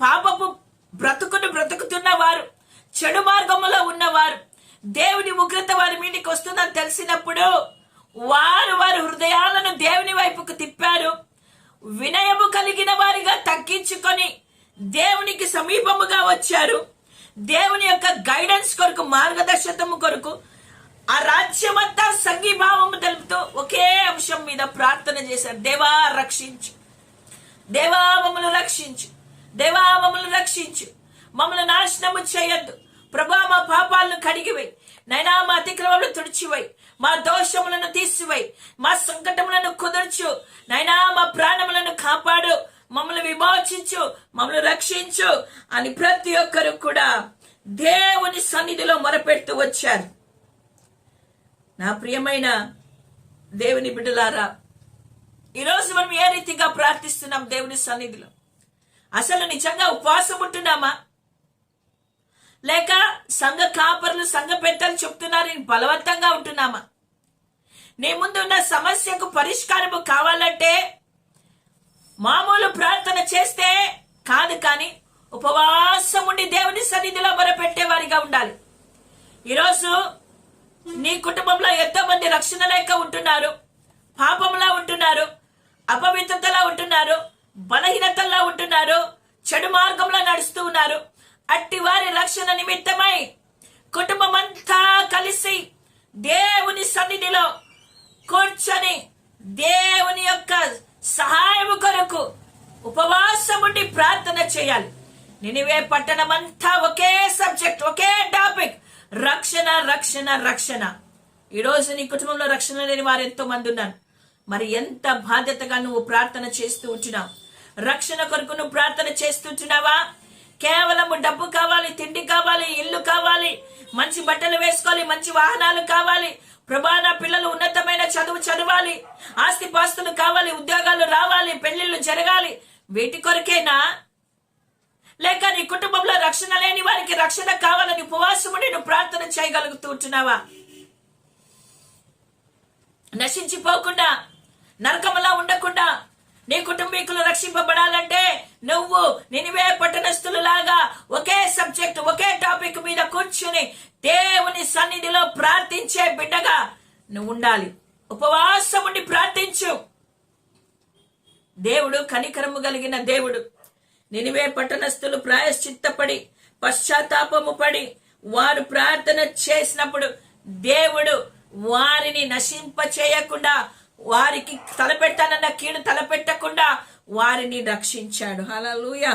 పాపపు బ్రతుకును బ్రతుకుతున్న వారు, చెడు మార్గములో ఉన్నవారు, దేవుని ఉగ్రత వారి మీదకి వస్తుందని తెలిసినప్పుడు వారి హృదయాలను దేవుని వైపుకు తిప్పారు. వినయము కలిగిన వారిగా తగ్గించుకొని దేవునికి సమీపముగా వచ్చారు. దేవుని యొక్క గైడెన్స్ కొరకు, మార్గదర్శకము కొరకు ఆ రాజ్యమంతా సంఘీభావము తెలుపుతూ ఒకే అంశం మీద ప్రార్థన చేశారు. దేవా రక్షించు, దేవా మమ్మల్ని రక్షించు, దేవా మమ్మల్ని రక్షించు, మమ్మల్ని నాశనము చేయొద్దు ప్రభా. మా పాపాలను కడిగివై నైనా, మా అతిక్రమములను తుడిచివై, మా దోషములను తీసివై, మా సంకటములను కుదుర్చు నైనా, మా ప్రాణములను కాపాడు, మమ్మల్ని విమోచించు, మమ్మల్ని రక్షించు అని ప్రతి ఒక్కరు కూడా దేవుని సన్నిధిలో మొరపెడుతూ వచ్చారు. నా ప్రియమైన దేవుని బిడ్డలారా, ఈరోజు మనం ఏ రీతిగా ప్రార్థిస్తున్నాం దేవుని సన్నిధిలో? అసలు నిజంగా ఉపవాసం ఉంటున్నామా? లేక సంఘ కాపరులు, సంఘ పెద్దలు చెప్తున్నారు బలవంతంగా ఉంటున్నామా? నీ ముందున్న సమస్యకు పరిష్కారము కావాలంటే మామూలు ప్రార్థన చేస్తే కాదు, కానీ ఉపవాసం ఉండి దేవుని సన్నిధిలో మొరపెట్టేవారిగా ఉండాలి. ఈరోజు నీ కుటుంబంలో ఎంతో మంది రక్షణ లేక ఉంటున్నారు, పాపంలా ఉంటున్నారు, అపవిత్రతలా ఉంటున్నారు, బలహీనతల్లో ఉంటున్నారు, చెడు మార్గంలో నడుస్తూ ఉన్నారు. అట్టి వారి రక్షణ నిమిత్తమై కుటుంబం అంతా కలిసి దేవుని సన్నిధిలో కూర్చొని దేవుని యొక్క సహాయము కొరకు ఉపవాసం ఉండి ప్రార్థన చేయాలి. నినివే పట్టణమంతా ఒకే సబ్జెక్ట్, ఒకే టాపిక్, రక్షణ రక్షణ రక్షణ. ఈరోజు నీ కుటుంబంలో రక్షణ లేని వారు ఎంతో మంది ఉన్నారు. మరి ఎంత బాధ్యతగా నువ్వు ప్రార్థన చేస్తూ ఉంటున్నావు? రక్షణ కొరకు నువ్వు ప్రార్థన చేస్తుంటున్నావా? కేవలం డబ్బు కావాలి, తిండి కావాలి, ఇల్లు కావాలి, మంచి బట్టలు వేసుకోవాలి, మంచి వాహనాలు కావాలి, ప్రభా నా పిల్లలు ఉన్నతమైన చదువు చదవాలి, ఆస్తి పాస్తులు కావాలి, ఉద్యోగాలు రావాలి, పెళ్లిళ్ళు జరగాలి, వీటి కొరకేనా? లేక నీ కుటుంబంలో రక్షణ లేని వారికి రక్షణ కావాలని ఉపవాసముని నువ్వు ప్రార్థన చేయగలుగుతూ ఉంటున్నావా? నశించిపోకుండా, నరకములా ఉండకుండా నీ కుటుంబీకులు రక్షింపబడాలంటే నువ్వు నినివే పట్టణస్థులు లాగా ఒకే సబ్జెక్ట్, ఒకే టాపిక్ మీద కూర్చుని దేవుని సన్నిధిలో ప్రార్థించే బిడ్డగా నువ్వు ఉండాలి. ఉపవాసం ఉండి ప్రార్థించు. దేవుడు కనికరము కలిగిన దేవుడు. నినివే పట్టణస్థులు ప్రాయశ్చిత్తపడి, పశ్చాత్తాపము పడి వారు ప్రార్థన చేసినప్పుడు దేవుడు వారిని నశింప చేయకుండా, వారికి తలపెట్టానన్న కీడు తలపెట్టకుండా వారిని రక్షించాడు. హల్లెలూయా.